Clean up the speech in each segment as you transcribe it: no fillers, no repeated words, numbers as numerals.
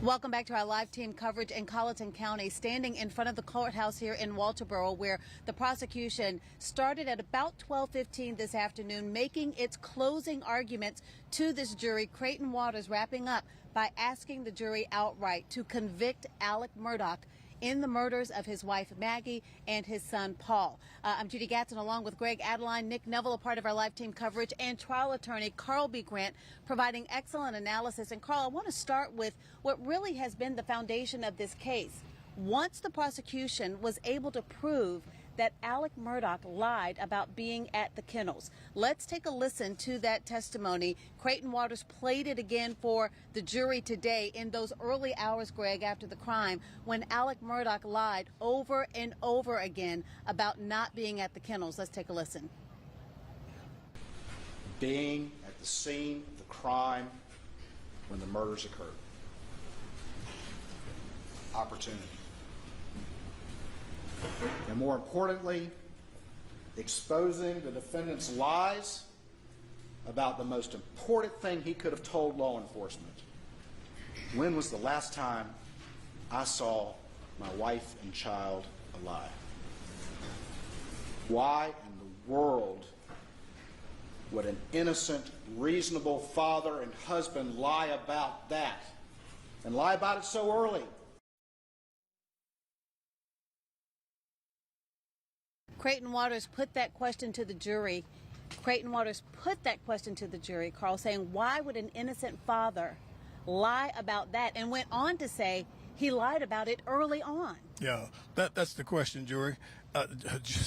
Welcome back to our live team coverage in Colleton County, standing in front of the courthouse here in Walterboro, where the prosecution started at about 12:15 this afternoon, making its closing arguments to this jury. Creighton Waters wrapping up by asking the jury outright to convict Alec Murdoch in the murders of his wife Maggie and his son Paul. I'm Judy Gatson along with Greg Adeline, Nick Neville, a part of our live team coverage, and trial attorney Carl B. Grant providing excellent analysis. And Carl, I want to start with what really has been the foundation of this case. Once the prosecution was able to prove that Alec Murdoch lied about being at the kennels. Let's take a listen to that testimony. Creighton Waters played it again for the jury today in those early hours, Greg, after the crime, when Alec Murdoch lied over and over again about not being at the kennels. Let's take a listen. Being at the scene of the crime when the murders occurred. Opportunity. And more importantly, exposing the defendant's lies about the most important thing he could have told law enforcement. When was the last time I saw my wife and child alive? Why in the world would an innocent, reasonable father and husband lie about that? And lie about it so early? Creighton Waters put that question to the jury. Creighton Waters put that question to the jury, Carl, saying, why would an innocent father lie about that? And went on to say he lied about it early on. Yeah, that's the question, jury.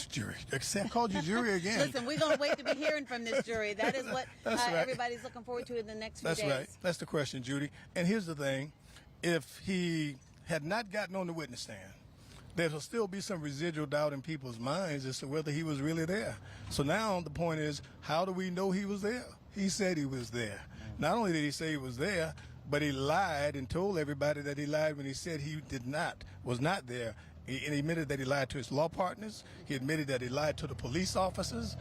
Jury. I called you jury again. Listen, we're going to wait to be hearing from this jury. That is what right. Everybody's looking forward to in the next few days. That's right. That's the question, Judy. And here's the thing. If he had not gotten on the witness stand, there'll still be some residual doubt in people's minds as to whether he was really there. So now the point is, how do we know he was there? He said he was there. Not only did he say he was there, but he lied and told everybody that he lied when he said he was not there. He admitted that he lied to his law partners. He admitted that he lied to the police officers.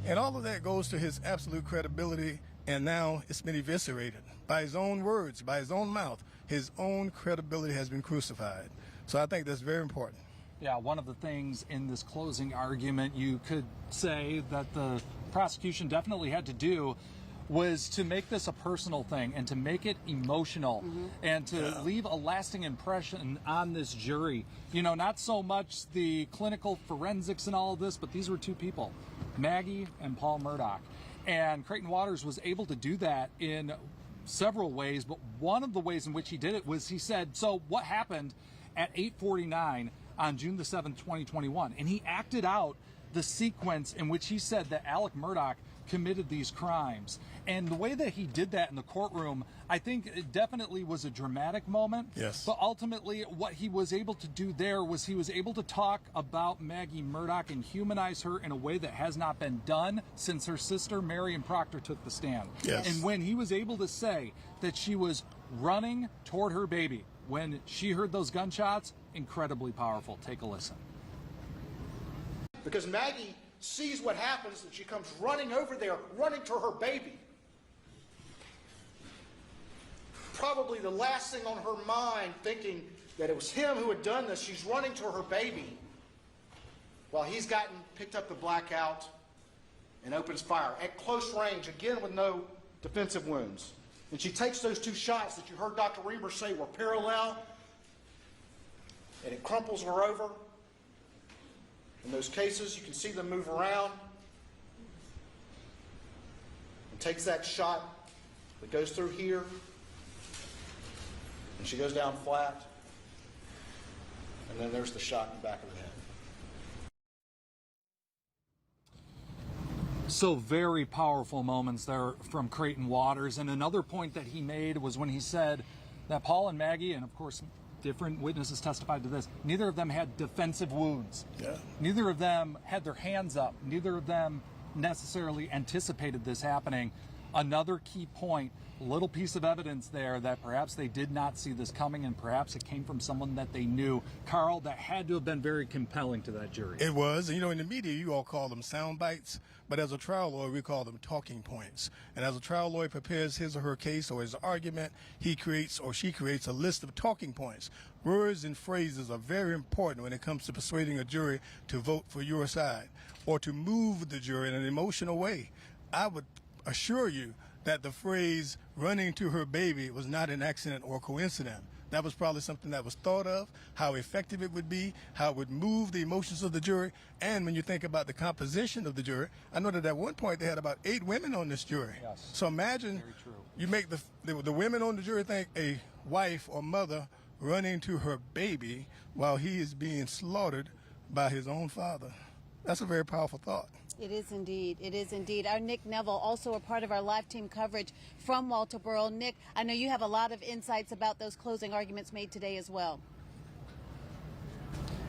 And all of that goes to his absolute credibility, and now it's been eviscerated. By his own words, by his own mouth, his own credibility has been crucified. So I think that's very important. Yeah, one of the things in this closing argument you could say that the prosecution definitely had to do was to make this a personal thing and to make it emotional and to leave a lasting impression on this jury. You know, not so much the clinical forensics and all of this, but these were two people, Maggie and Paul Murdoch. And Creighton Waters was able to do that in several ways, but one of the ways in which he did it was he said, so what happened at 8:49 on June the 7th, 2021. And he acted out the sequence in which he said that Alec Murdoch committed these crimes. And the way that he did that in the courtroom, I think it definitely was a dramatic moment. Yes. But ultimately, what he was able to do there was he was able to talk about Maggie Murdoch and humanize her in a way that has not been done since her sister, Marion Proctor, took the stand. Yes. And when he was able to say that she was running toward her baby when she heard those gunshots, incredibly powerful. Take a listen. Because Maggie sees what happens and she comes running over there, running to her baby. Probably the last thing on her mind, thinking that it was him who had done this, she's running to her baby while he's picked up the blackout and opens fire at close range, again with no defensive wounds. And she takes those two shots that you heard Dr. Reamer say were parallel, and it crumples her over. In those cases, you can see them move around. And takes that shot that goes through here, and she goes down flat. And then there's the shot in the back of the head. So very powerful moments there from Creighton Waters. And another point that he made was when he said that Paul and Maggie, and of course different witnesses testified to this, neither of them had defensive wounds. Yeah. Neither of them had their hands up. Neither of them necessarily anticipated this happening. Another key point, little piece of evidence there that perhaps they did not see this coming, and perhaps it came from someone that they knew. Carl, that had to have been very compelling to that jury. It was. You know, in the media, you all call them sound bites, but as a trial lawyer, we call them talking points. And as a trial lawyer prepares his or her case or his argument, he creates or she creates a list of talking points. Words and phrases are very important when it comes to persuading a jury to vote for your side or to move the jury in an emotional way. I would assure you that the phrase running to her baby was not an accident or coincidence. That was probably something that was thought of, how effective it would be, how it would move the emotions of the jury. And when you think about the composition of the jury, I know that at one point they had about 8 women on this jury. Yes. So imagine you make the women on the jury think a wife or mother running to her baby while he is being slaughtered by his own father. That's a very powerful thought. It is indeed. It is indeed. Our Nick Neville, also a part of our live team coverage from Walterboro. Nick, I know you have a lot of insights about those closing arguments made today as well.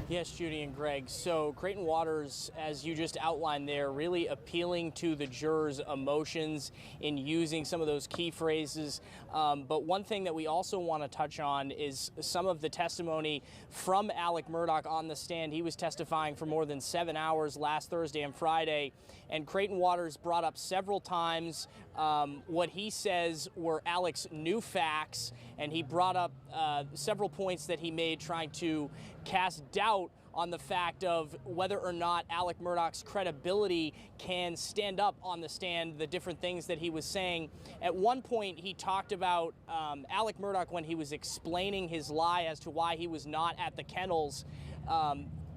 Yes, Judy and Greg. So Creighton Waters, as you just outlined there, really appealing to the jurors' emotions in using some of those key phrases. But one thing that we also want to touch on is some of the testimony from Alec Murdoch on the stand. He was testifying for more than 7 hours last Thursday and Friday. And Creighton Waters brought up several times what he says were Alec's new facts. And he brought up several points that he made trying to cast doubt on the fact of whether or not Alec Murdaugh's credibility can stand up on the stand, the different things that he was saying. At one point, he talked about Alec Murdaugh when he was explaining his lie as to why he was not at the kennels.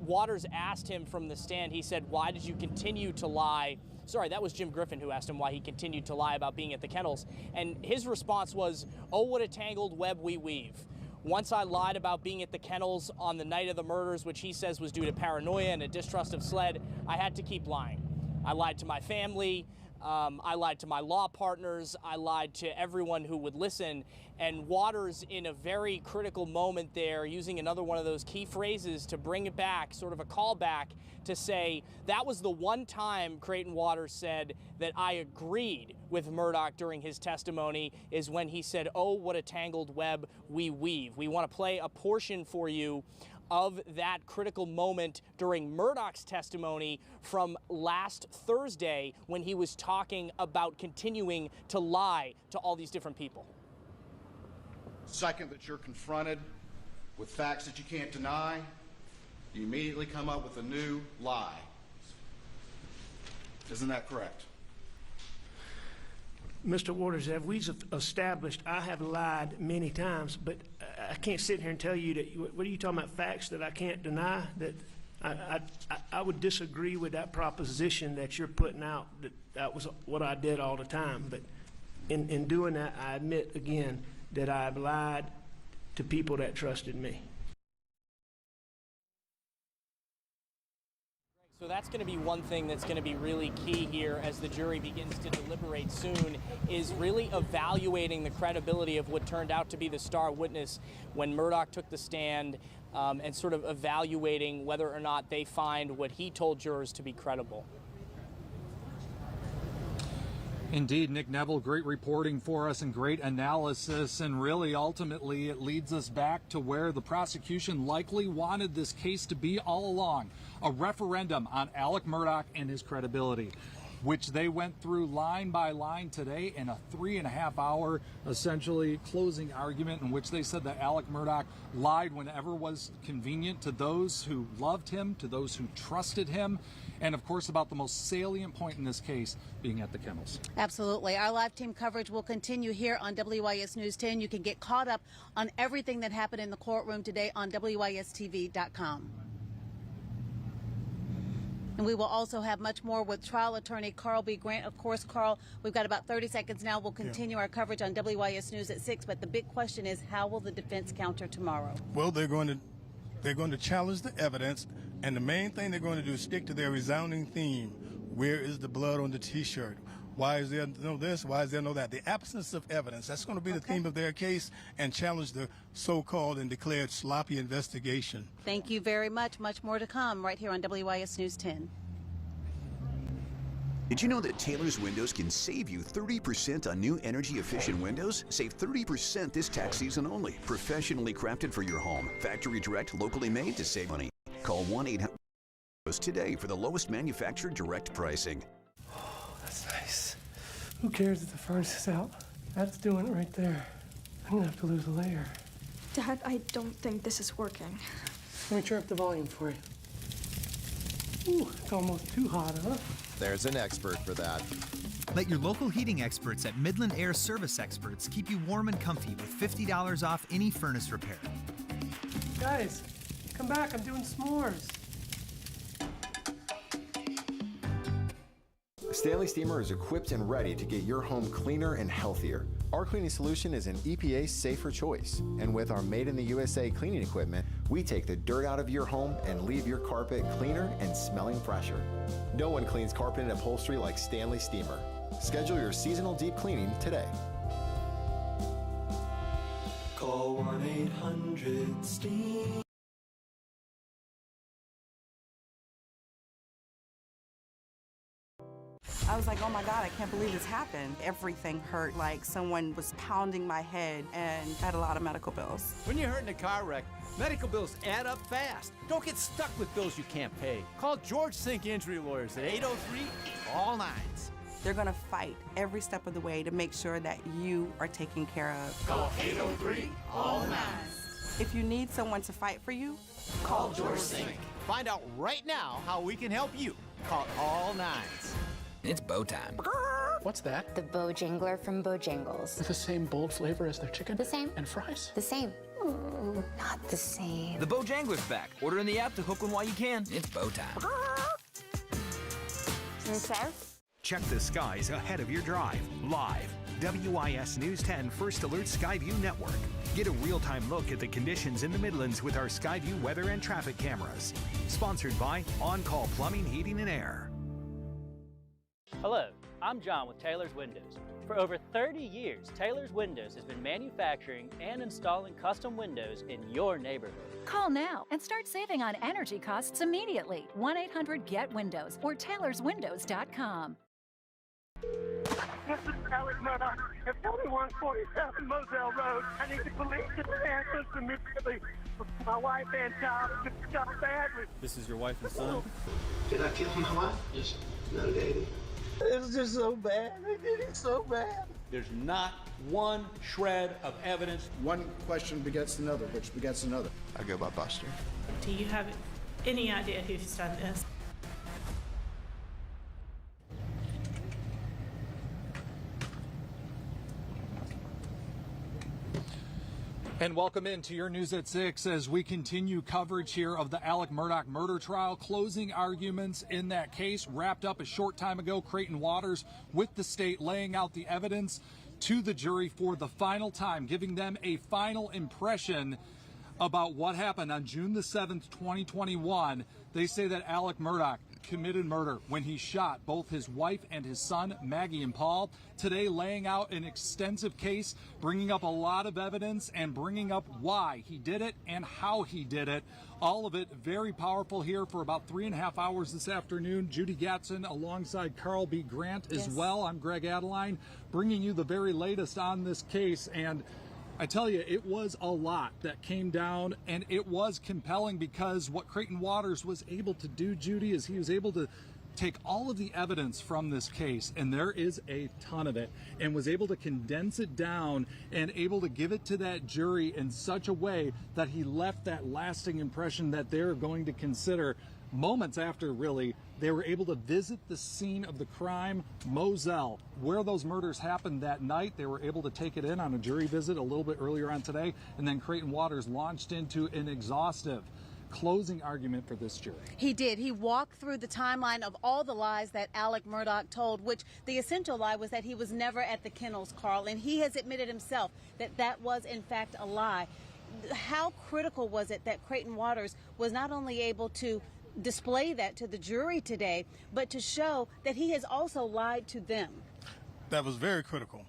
Waters asked him from the stand, he said, "Why did you continue to lie?" Sorry, that was Jim Griffin who asked him why he continued to lie about being at the kennels. And his response was, "Oh, what a tangled web we weave. Once I lied about being at the kennels on the night of the murders, which he says was due to paranoia and a distrust of SLED, I had to keep lying. I lied to my family. I lied to my law partners. I lied to everyone who would listen." And Waters, in a very critical moment there, using another one of those key phrases to bring it back, sort of a callback to say, that was the one time, Creighton Waters said, that I agreed with Murdoch during his testimony, is when he said, "Oh, what a tangled web we weave." We want to play a portion for you of that critical moment during Murdoch's testimony from last Thursday when he was talking about continuing to lie to all these different people. Second, that you're confronted with facts that you can't deny, you immediately come up with a new lie. Isn't that correct? Mr. Waters, as we've established, I have lied many times, but I can't sit here and tell you that, what are you talking about, facts that I can't deny? That I would disagree with that proposition that you're putting out, that was what I did all the time. But in doing that, I admit again that I've lied to people that trusted me. So that's going to be one thing that's going to be really key here as the jury begins to deliberate soon, is really evaluating the credibility of what turned out to be the star witness when Murdoch took the stand, and sort of evaluating whether or not they find what he told jurors to be credible. Indeed, Nick Neville, great reporting for us and great analysis, and really ultimately it leads us back to where the prosecution likely wanted this case to be all along, a referendum on Alec Murdoch and his credibility, which they went through line by line today in a 3.5-hour essentially closing argument in which they said that Alec Murdoch lied whenever was convenient to those who loved him, to those who trusted him, and of course about the most salient point in this case being at the kennels. Absolutely. Our live team coverage will continue here on WYS News 10. You can get caught up on everything that happened in the courtroom today on WYSTV.com. And we will also have much more with trial attorney Carl B. Grant. Of course, Carl, we've got about 30 seconds now. We'll continue our coverage on WYS News at 6. But the big question is, how will the defense counter tomorrow? Well, they're going to challenge the evidence, and the main thing they're going to do is stick to their resounding theme. Where is the blood on the T-shirt? Why is there no this? Why is there no that? The absence of evidence. That's going to be the theme of their case, and challenge the so-called and declared sloppy investigation. Thank you very much. Much more to come right here on WYS News 10. Did you know that Taylor's Windows can save you 30% on new energy-efficient windows? Save 30% this tax season only. Professionally crafted for your home. Factory direct, locally made to save money. Call 1-800 today for the lowest manufacturer direct pricing. Oh, that's nice. Who cares if the furnace is out? That's doing it right there. I'm gonna have to lose a layer. Dad, I don't think this is working. Let me turn up the volume for you. Ooh, it's almost too hot, huh? There's an expert for that. Let your local heating experts at Midland Air Service Experts keep you warm and comfy with $50 off any furnace repair. Guys, come back, I'm doing s'mores. Stanley Steamer is equipped and ready to get your home cleaner and healthier. Our cleaning solution is an EPA safer choice. And with our Made in the USA cleaning equipment, we take the dirt out of your home and leave your carpet cleaner and smelling fresher. No one cleans carpet and upholstery like Stanley Steamer. Schedule your seasonal deep cleaning today. Call 1-800-STEAM. I was like, oh my God, I can't believe this happened. Everything hurt, like someone was pounding my head, and I had a lot of medical bills. When you're hurt in a car wreck, medical bills add up fast. Don't get stuck with bills you can't pay. Call George Sink Injury Lawyers at 803-ALL-9s. They're gonna fight every step of the way to make sure that you are taken care of. Call 803-ALL-9s. If you need someone to fight for you, call George Sink. Find out right now how we can help you. Call all 9s. It's bow time. What's that? The Bojangler from Bojangles. The same bold flavor as their chicken? The same. And fries? The same. Not the same. The Bojangler's back. Order in the app to hook one while you can. It's bow time. Check the skies ahead of your drive. Live. WIS News 10 First Alert Skyview Network. Get a real-time look at the conditions in the Midlands with our Skyview weather and traffic cameras. Sponsored by On Call Plumbing, Heating, and Air. Hello, I'm John with Taylor's Windows. For over 30 years, Taylor's Windows has been manufacturing and installing custom windows in your neighborhood. Call now and start saving on energy costs immediately. 1-800-GET-WINDOWS or taylorswindows.com. This is Alex Murdoch at 4147 Moselle Road. I need the police to answer immediately. My wife and child have been shot badly. This is your wife and son? Did I kill my wife? Just no, David. It's just so bad. They did it so bad. There's not one shred of evidence. One question begets another, which begets another. I go by Buster. Do you have any idea who's done this? And welcome into your News at 6 as we continue coverage here of the Alec Murdaugh murder trial. Closing arguments in that case wrapped up a short time ago. Creighton Waters with the state laying out the evidence to the jury for the final time, giving them a final impression about what happened on June the 7th, 2021. They say that Alec Murdaugh committed murder when he shot both his wife and his son, Maggie and Paul. Today laying out an extensive case, bringing up a lot of evidence and bringing up why he did it and how he did it. All of it very powerful here for about 3.5 hours this afternoon. Judy Gatson alongside Carl B. Grant as well. I'm Greg Adeline, bringing you the very latest on this case. And I tell you, it was a lot that came down, and it was compelling because what Creighton Waters was able to do, Judy, is he was able to take all of the evidence from this case, and there is a ton of it, and was able to condense it down and able to give it to that jury in such a way that he left that lasting impression that they're going to consider moments after, really, they were able to visit the scene of the crime, Moselle, where those murders happened that night. They were able to take it in on a jury visit a little bit earlier on today, and then Creighton Waters launched into an exhaustive closing argument for this jury. He did. He walked through the timeline of all the lies that Alec Murdaugh told, which the essential lie was that he was never at the kennels, Carl, and he has admitted himself that that was, in fact, a lie. How critical was it that Creighton Waters was not only able to display that to the jury today, but to show that he has also lied to them? That was very critical.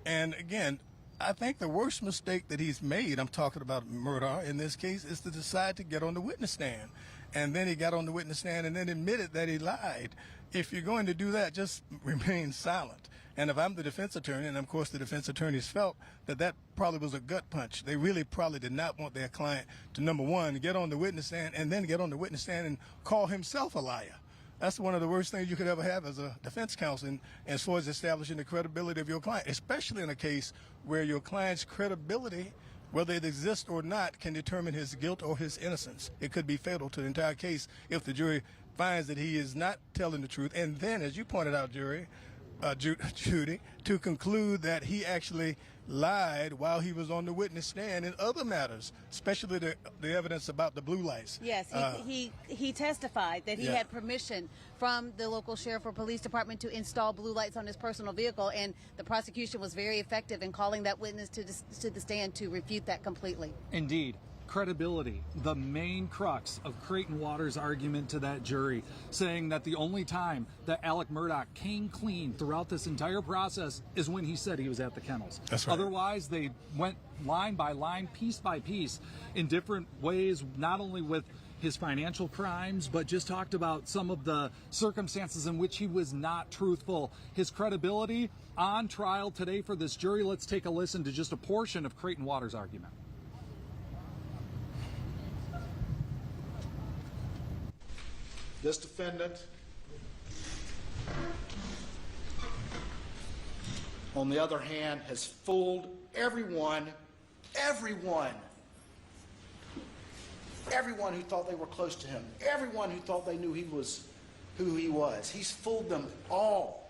And again, I think the worst mistake that he's made, I'm talking about Murdaugh in this case, is to decide to get on the witness stand. And then he got on the witness stand and then admitted that he lied. if you're going to do that, just remain silent. And if I'm the defense attorney, and of course the defense attorneys felt that that probably was a gut punch. They really probably did not want their client to, number one, get on the witness stand and then get on the witness stand and call himself a liar. That's one of the worst things you could ever have as a defense counsel, and as far as establishing the credibility of your client, especially in a case where your client's credibility, whether it exists or not, can determine his guilt or his innocence. It could be fatal to the entire case if the jury finds that he is not telling the truth. And then, as you pointed out, Judy, to conclude that he actually lied while he was on the witness stand in other matters, especially the evidence about the blue lights. Yes, he testified that he had permission from the local sheriff or police department to install blue lights on his personal vehicle, and the prosecution was very effective in calling that witness to the stand to refute that completely. Indeed. Credibility, the main crux of Creighton Waters' argument to that jury, saying that the only time that Alec Murdoch came clean throughout this entire process is when he said he was at the kennels. That's right. Otherwise, they went line by line, piece by piece, in different ways, not only with his financial crimes, but just talked about some of the circumstances in which he was not truthful. His credibility on trial today for this jury. Let's take a listen to just a portion of Creighton Waters' argument. This defendant, on the other hand, has fooled everyone who thought they were close to him, everyone who thought they knew he was who he was. He's fooled them all.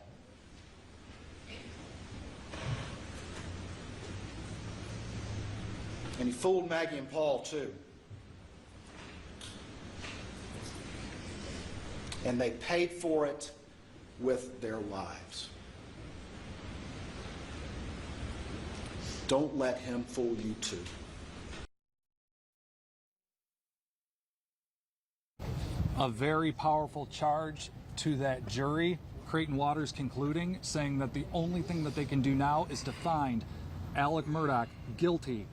And he fooled Maggie and Paul too. And they paid for it with their lives. Don't let him fool you too. A very powerful charge to that jury. Creighton Waters concluding, saying that the only thing that they can do now is to find Alec Murdoch guilty,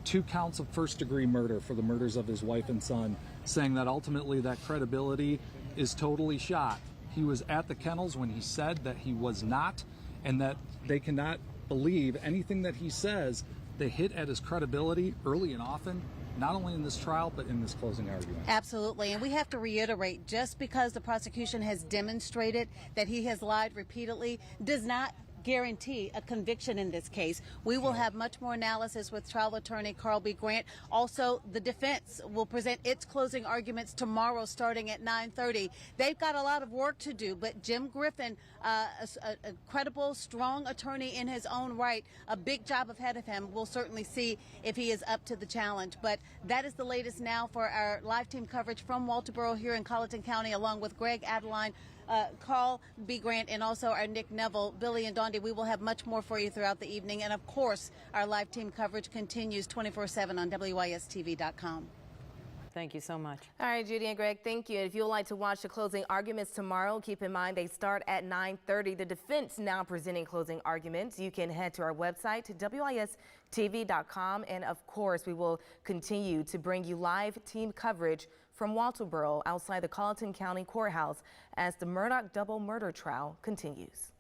2 counts of first-degree murder for the murders of his wife and son, saying that ultimately that credibility is totally shot. He was at the kennels when he said that he was not, and that they cannot believe anything that he says. They hit at his credibility early and often, not only in this trial, but in this closing argument. Absolutely. And we have to reiterate, just because the prosecution has demonstrated that he has lied repeatedly does not guarantee a conviction in this case. We will have much more analysis with trial attorney Carl B. Grant. Also, the defense will present its closing arguments tomorrow starting at 9:30. They've got a lot of work to do, but Jim Griffin, a credible, strong attorney in his own right, a big job ahead of him. We'll certainly see if he is up to the challenge. But that is the latest now for our live team coverage from Walterboro here in Colleton County, along with Greg Adeline, Carl B. Grant, and also our Nick Neville, Billy and Dondi. We will have much more for you throughout the evening. And of course, our live team coverage continues 24/7 on WYSTV.com. Thank you so much. All right, Judy and Greg, thank you. If you would like to watch the closing arguments tomorrow, keep in mind they start at 9:30. The defense now presenting closing arguments. You can head to our website, to WYSTV.com. And of course, we will continue to bring you live team coverage from Walterboro outside the Colleton County Courthouse as the Murdoch double murder trial continues.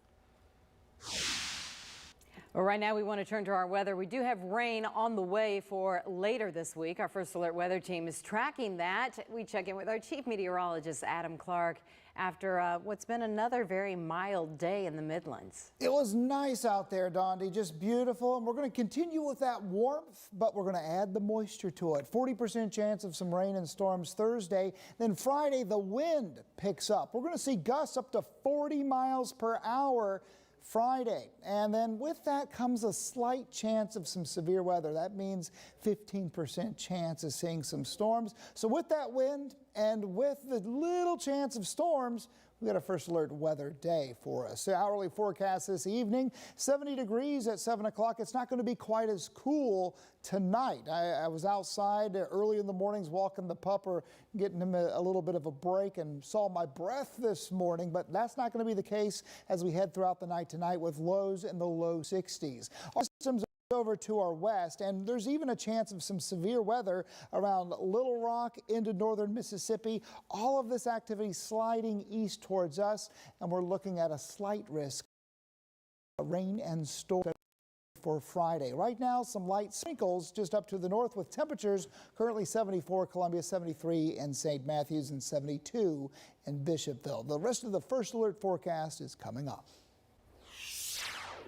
Well, right now we want to turn to our weather. We do have rain on the way for later this week. Our First Alert weather team is tracking that. We check in with our chief meteorologist, Adam Clark, after what's been another very mild day in the Midlands. It was nice out there, Dondi, just beautiful. And we're going to continue with that warmth, but we're going to add the moisture to it. 40% chance of some rain and storms Thursday. Then Friday, the wind picks up. We're going to see gusts up to 40 miles per hour Friday. And then with that comes a slight chance of some severe weather. That means 15% chance of seeing some storms. So with that wind and with the little chance of storms, we got a First Alert weather day for us. The hourly forecast this evening, 70 degrees at 7 o'clock. It's not going to be quite as cool tonight. I was outside early in the mornings walking the pupper, getting him a little bit of a break, and saw my breath this morning, but that's not going to be the case as we head throughout the night tonight with lows in the low 60s. Our systems Over to our west, and there's even a chance of some severe weather around Little Rock into northern Mississippi. All of this activity sliding east towards us, and we're looking at a slight risk of rain and storm for Friday. Right now, some light sprinkles just up to the north with temperatures currently 74 Columbia, 73 in St. Matthews, and 72 in Bishopville. The rest of the First Alert forecast is coming up.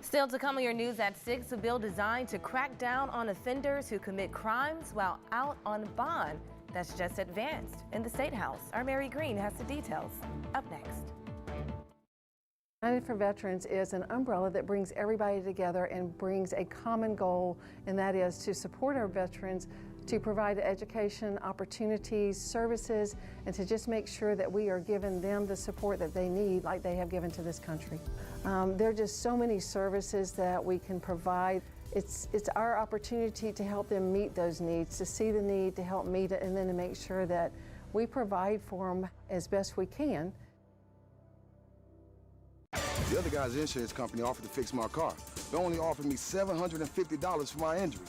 Still to come on your news at 6, a bill designed to crack down on offenders who commit crimes while out on bond. That's just advanced in the State House. Our Mary Green has the details. Up next. United for Veterans is an umbrella that brings everybody together and brings a common goal, and that is to support our veterans, to provide education, opportunities, services, and to just make sure that we are giving them the support that they need like they have given to this country. There are just so many services that we can provide. It's our opportunity to help them meet those needs, to see the need, to help meet it, and then to make sure that we provide for them as best we can. The other guy's insurance company offered to fix my car. They only offered me $750 for my injury.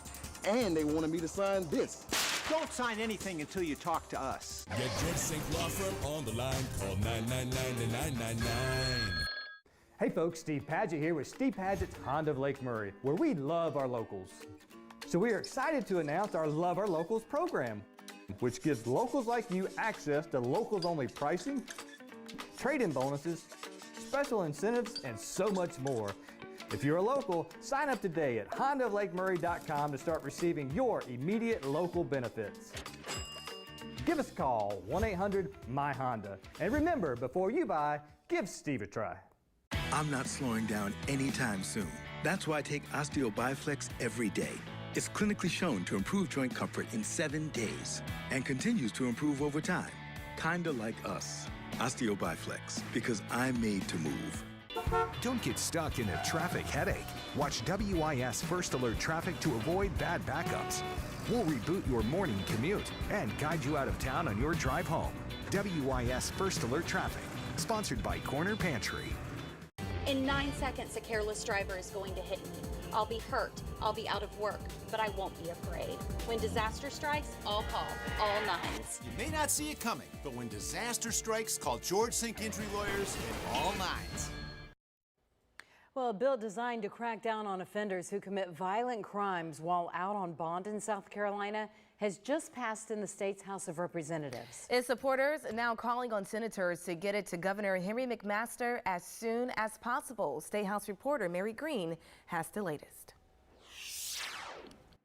And they wanted me to sign this. Don't sign anything until you talk to us. Get George Sink Law Firm on the line. Call 999-9999. Hey folks, Steve Padgett here with Steve Padgett's Honda of Lake Murray, where we love our locals. So we are excited to announce our Love Our Locals program, which gives locals like you access to locals-only pricing, trade-in bonuses, special incentives, and so much more. If you're a local, sign up today at HondaofLakeMurray.com to start receiving your immediate local benefits. Give us a call, 1-800-MY-HONDA. And remember, before you buy, give Steve a try. I'm not slowing down anytime soon. That's why I take OsteoBiFlex every day. It's clinically shown to improve joint comfort in 7 days and continues to improve over time. Kinda like us. OsteoBiFlex, because I'm made to move. Don't get stuck in a traffic headache. Watch WIS First Alert Traffic to avoid bad backups. We'll reboot your morning commute and guide you out of town on your drive home. WIS First Alert Traffic, sponsored by Corner Pantry. In 9 seconds, a careless driver is going to hit me. I'll be hurt, I'll be out of work, but I won't be afraid. When disaster strikes, I'll call all nines. You may not see it coming, but when disaster strikes, call George Sink Injury Lawyers and all nines. Well, a bill designed to crack down on offenders who commit violent crimes while out on bond in South Carolina has just passed in the state's House of Representatives. Its supporters now calling on senators to get it to Governor Henry McMaster as soon as possible. State House reporter Mary Green has the latest.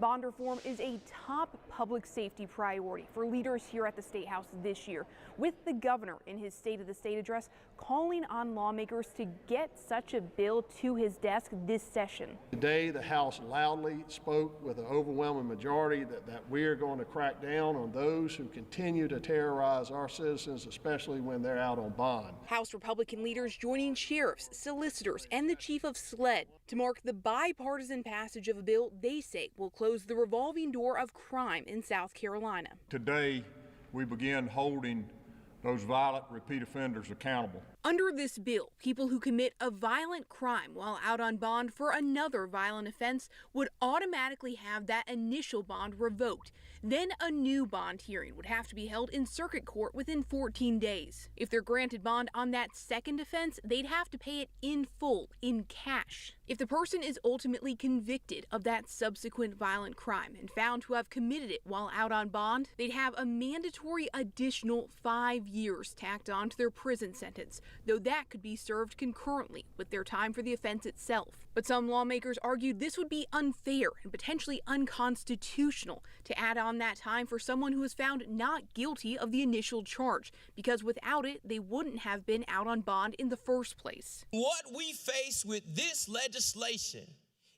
Bond reform is a top public safety priority for leaders here at the State House this year, with the governor in his State of the State address calling on lawmakers to get such a bill to his desk this session. Today, the House loudly spoke with an overwhelming majority that we are going to crack down on those who continue to terrorize our citizens, especially when they're out on bond. House Republican leaders joining sheriffs, solicitors, and the chief of SLED to mark the bipartisan passage of a bill they say will close the revolving door of crime in South Carolina. Today, we begin holding those violent repeat offenders accountable. Under this bill, people who commit a violent crime while out on bond for another violent offense would automatically have that initial bond revoked. Then a new bond hearing would have to be held in circuit court within 14 days. If they're granted bond on that second offense, they'd have to pay it in full, in cash. If the person is ultimately convicted of that subsequent violent crime and found to have committed it while out on bond, they'd have a mandatory additional 5 years tacked on to their prison sentence, though that could be served concurrently with their time for the offense itself. But some lawmakers argued this would be unfair and potentially unconstitutional to add on that time for someone who was found not guilty of the initial charge, because without it, they wouldn't have been out on bond in the first place. What we face with this legislation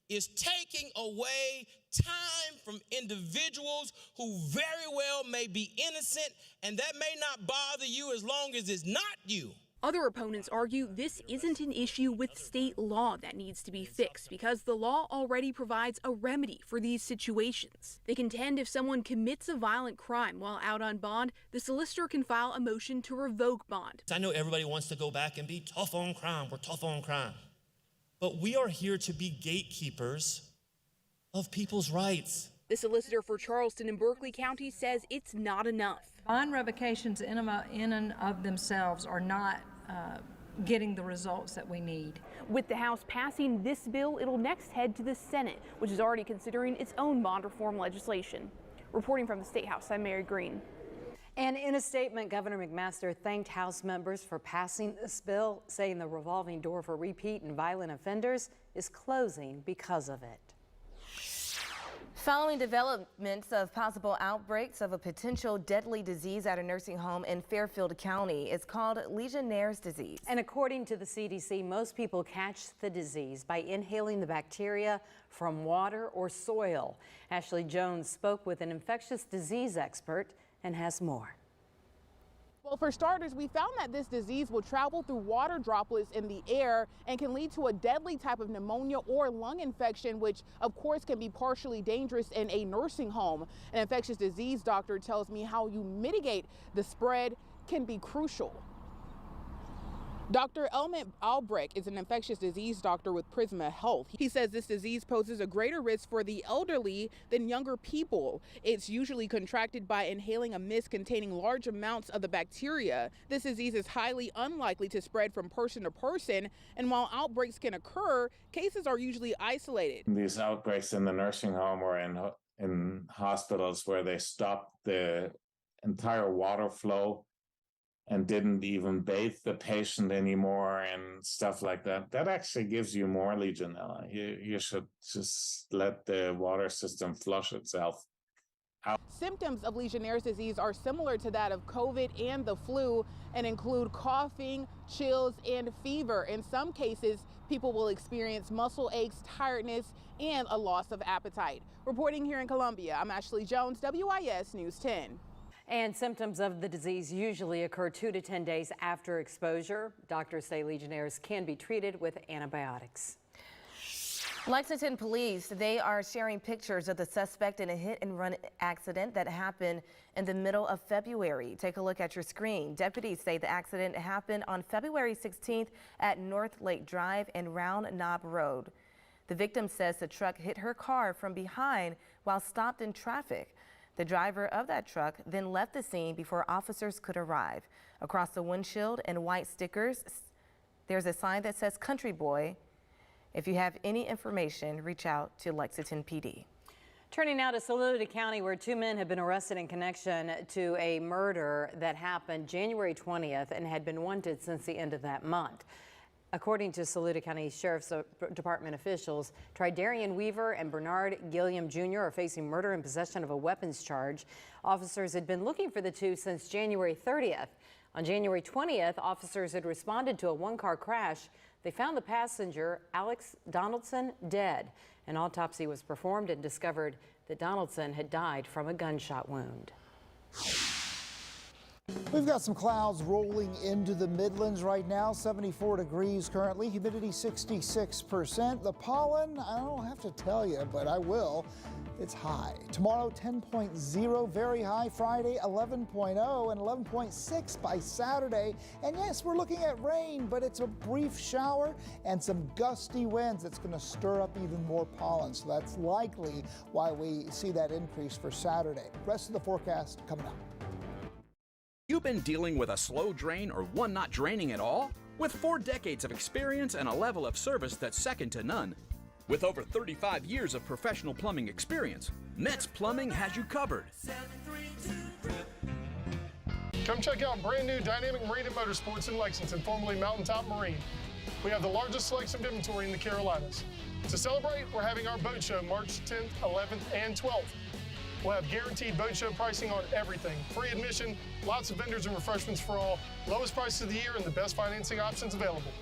is taking away time from individuals who very well may be innocent, and that may not bother you as long as it's not you. Other opponents argue this isn't an issue with state law that needs to be fixed because the law already provides a remedy for these situations. They contend if someone commits a violent crime while out on bond, the solicitor can file a motion to revoke bond. I know everybody wants to go back and be tough on crime. We're tough on crime. But we are here to be gatekeepers of people's rights. The solicitor for Charleston and Berkeley County says it's not enough. Bond revocations in and of themselves are not getting the results that we need. With the House passing this bill, it'll next head to the Senate, which is already considering its own bond reform legislation. Reporting from the State House, I'm Mary Green. And in a statement, Governor McMaster thanked House members for passing this bill, saying the revolving door for repeat and violent offenders is closing because of it. Following developments of possible outbreaks of a potential deadly disease at a nursing home in Fairfield County, it's called Legionnaire's disease. And according to the CDC, most people catch the disease by inhaling the bacteria from water or soil. Ashley Jones spoke with an infectious disease expert and has more. Well, for starters, we found that this disease will travel through water droplets in the air and can lead to a deadly type of pneumonia or lung infection, which of course can be partially dangerous in a nursing home. An infectious disease doctor tells me how you mitigate the spread can be crucial. Dr. Elmet Albrecht is an infectious disease doctor with Prisma Health. He says this disease poses a greater risk for the elderly than younger people. It's usually contracted by inhaling a mist containing large amounts of the bacteria. This disease is highly unlikely to spread from person to person, and while outbreaks can occur, cases are usually isolated. These outbreaks in the nursing home or in hospitals where they stopped the entire water flow and didn't even bathe the patient anymore and stuff like that, that actually gives you more Legionella. You should just let the water system flush itself out. Symptoms of Legionnaire's disease are similar to that of COVID and the flu and include coughing, chills, and fever. In some cases, people will experience muscle aches, tiredness, and a loss of appetite. Reporting here in Columbia, I'm Ashley Jones, WIS News 10. And symptoms of the disease usually occur 2 to 10 days after exposure. Doctors say Legionnaires can be treated with antibiotics. Lexington police, they are sharing pictures of the suspect in a hit-and-run accident that happened in the middle of February. Take a look at your screen. Deputies say the accident happened on February 16th at North Lake Drive and Round Knob Road. The victim says the truck hit her car from behind while stopped in traffic. The driver of that truck then left the scene before officers could arrive. Across the windshield and white stickers, there's a sign that says Country Boy. If you have any information, reach out to Lexington PD. Turning now to Saluda County, where 2 men have been arrested in connection to a murder that happened January 20th and had been wanted since the end of that month. According to Saluda County Sheriff's Department officials, Tridarian Weaver and Bernard Gilliam Jr. are facing murder and possession of a weapons charge. Officers had been looking for the two since January 30th. On January 20th, officers had responded to a one-car crash. They found the passenger, Alex Donaldson, dead. An autopsy was performed and discovered that Donaldson had died from a gunshot wound. We've got some clouds rolling into the Midlands right now, 74 degrees currently, humidity 66%. The pollen, I don't have to tell you, but I will. It's high. Tomorrow, 10.0, very high. Friday, 11.0 and 11.6 by Saturday. And yes, we're looking at rain, but it's a brief shower and some gusty winds that's going to stir up even more pollen. So that's likely why we see that increase for Saturday. Rest of the forecast coming up. You've been dealing with a slow drain or one not draining at all? With 4 decades of experience and a level of service that's second to none. With over 35 years of professional plumbing experience, Metz Plumbing has you covered. Come check out brand new Dynamic Marine and Motorsports in Lexington, formerly Mountaintop Marine. We have the largest selection of inventory in the Carolinas. To celebrate, we're having our boat show March 10th, 11th, and 12th. We'll have guaranteed boat show pricing on everything. Free admission, lots of vendors and refreshments for all, lowest prices of the year, and the best financing options available.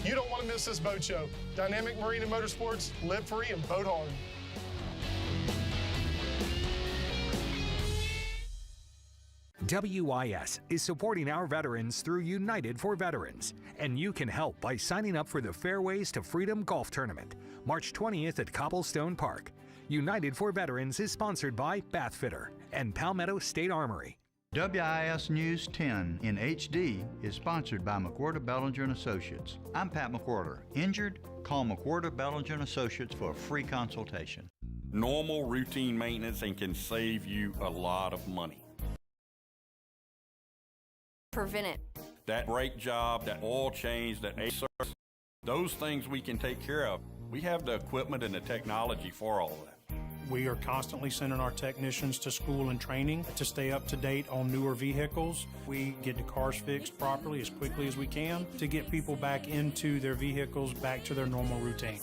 You don't want to miss this boat show. Dynamic Marine and Motorsports, live free and boat hard. WIS is supporting our veterans through United for Veterans, and you can help by signing up for the Fairways to Freedom Golf Tournament, March 20th at Cobblestone Park. United for Veterans is sponsored by Bathfitter and Palmetto State Armory. WIS News 10 in HD is sponsored by McWhorter Bellinger & Associates. I'm Pat McWhorter. Injured? Call McWhorter Bellinger Associates for a free consultation. Normal routine maintenance and can save you a lot of money. Prevent it. That brake job, that oil change, that service, those things we can take care of. We have the equipment and the technology for all of that. We are constantly sending our technicians to school and training to stay up to date on newer vehicles. We get the cars fixed properly as quickly as we can to get people back into their vehicles, back to their normal routine.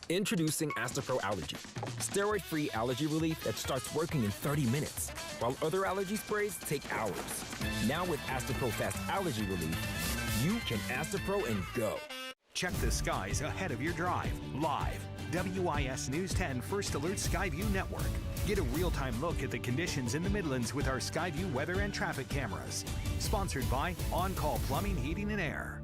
Introducing Astapro Allergy, steroid-free allergy relief that starts working in 30 minutes, while other allergy sprays take hours. Now with Astapro Fast Allergy Relief, you can Astapro and go. Check the skies ahead of your drive, live. WIS News 10 First Alert Skyview Network. Get a real-time look at the conditions in the Midlands with our Skyview weather and traffic cameras. Sponsored by On Call Plumbing, Heating and Air.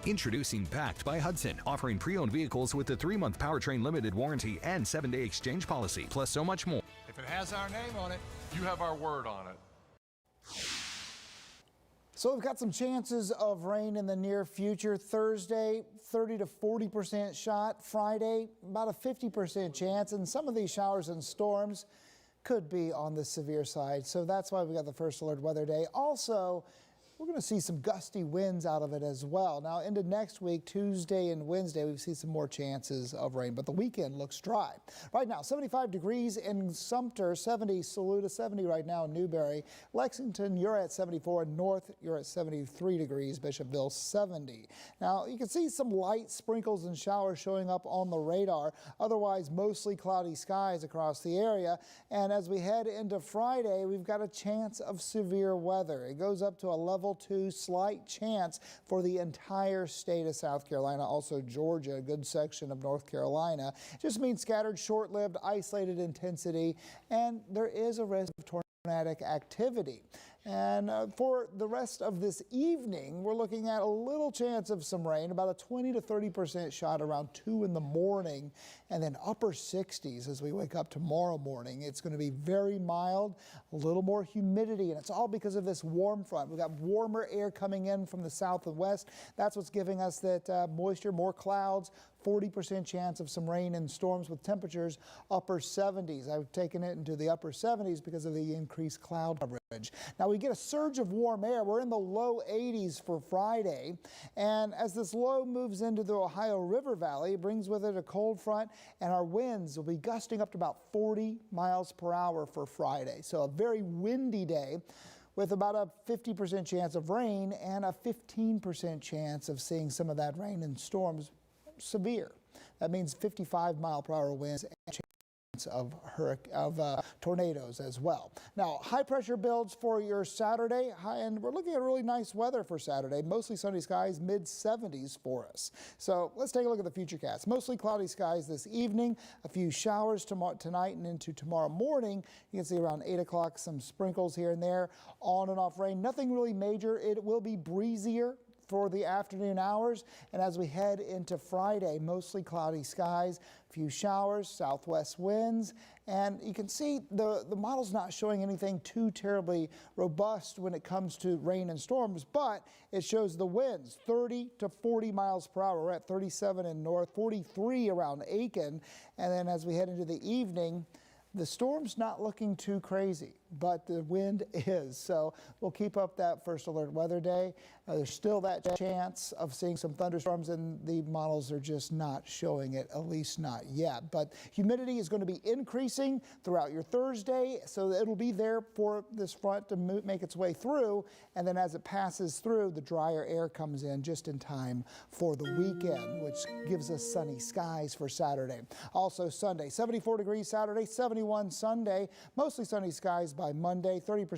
Introducing Backed by Hudson, offering pre-owned vehicles with the 3-month powertrain limited warranty and 7-day exchange policy, plus so much more. If it has our name on it, you have our word on it. So we've got some chances of rain in the near future. Thursday, 30 to 40% shot. Friday, about a 50% chance. And some of these showers and storms could be on the severe side. So that's why we got the first alert weather day. Also, we're going to see some gusty winds out of it as well. Now into next week, Tuesday and Wednesday, we see some more chances of rain, but the weekend looks dry. Right now, 75 degrees in Sumter, 70 Saluda, 70 right now in Newberry. Lexington, you're at 74. North, you're at 73 degrees. Bishopville, 70. Now, you can see some light sprinkles and showers showing up on the radar. Otherwise, mostly cloudy skies across the area. And as we head into Friday, we've got a chance of severe weather. It goes up to a level 2 slight chance for the entire state of South Carolina, also Georgia, a good section of North Carolina. It just means scattered, short-lived, isolated intensity, and there is a risk of tornadic activity. And for the rest of this evening, we're looking at a little chance of some rain, about a 20 to 30% shot around 2 in the morning, and then upper 60s as we wake up tomorrow morning. It's going to be very mild, a little more humidity, and it's all because of this warm front. We've got warmer air coming in from the south and west. That's what's giving us that moisture, more clouds, 40% chance of some rain and storms with temperatures upper 70s. I've taken it into the upper 70s because of the increased cloud coverage. Now we get a surge of warm air. We're in the low 80s for Friday. And as this low moves into the Ohio River Valley, it brings with it a cold front, and our winds will be gusting up to about 40 miles per hour for Friday. So a very windy day with about a 50% chance of rain and a 15% chance of seeing some of that rain and storms severe. That means 55-mile-per-hour winds and chance of tornadoes as well. Now, high pressure builds for your Saturday, and we're looking at really nice weather for Saturday. Mostly sunny skies, mid-70s for us. So let's take a look at the futurecast. Mostly cloudy skies this evening, a few showers tonight and into tomorrow morning. You can see around 8 o'clock some sprinkles here and there, on and off rain. Nothing really major. It will be breezier for the afternoon hours, and as we head into Friday, mostly cloudy skies, a few showers, southwest winds, and you can see the model's not showing anything too terribly robust when it comes to rain and storms, but it shows the winds 30 to 40 miles per hour. We're at 37 in North, 43 around Aiken, and then as we head into the evening, the storm's not looking too crazy, but the wind is. So we'll keep up that first alert weather day. There's still that chance of seeing some thunderstorms, and the models are just not showing it, at least not yet. But humidity is going to be increasing throughout your Thursday, so it'll be there for this front to make its way through. And then as it passes through, the drier air comes in just in time for the weekend, which gives us sunny skies for Saturday. Also Sunday, 74 degrees Saturday, 71 Sunday, mostly sunny skies by Monday, 30%